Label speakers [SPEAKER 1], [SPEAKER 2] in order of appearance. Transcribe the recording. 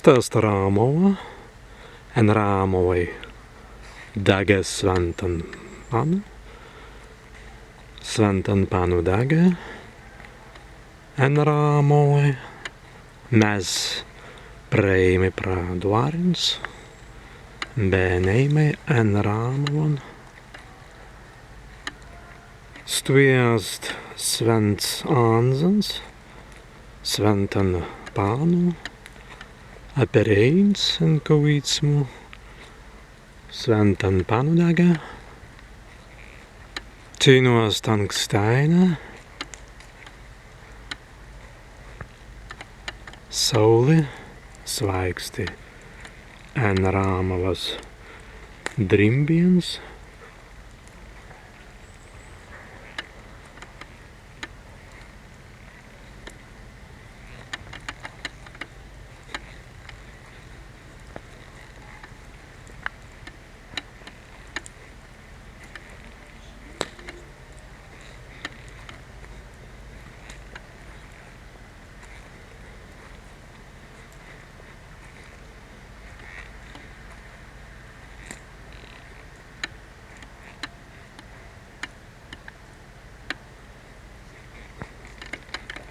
[SPEAKER 1] Största Rāmawa, en Romowe daggjas sventan pannu, sventan pannu dagga, en Romowe mēs preime pra dvarins, bēneime en Rāmawan, stujast svents anzans, sventan pannu, apereins en kavītsmu, sventan pannu dagga, cīnos tankstaina, sauli svaigsti en Rāmavas drimbiens,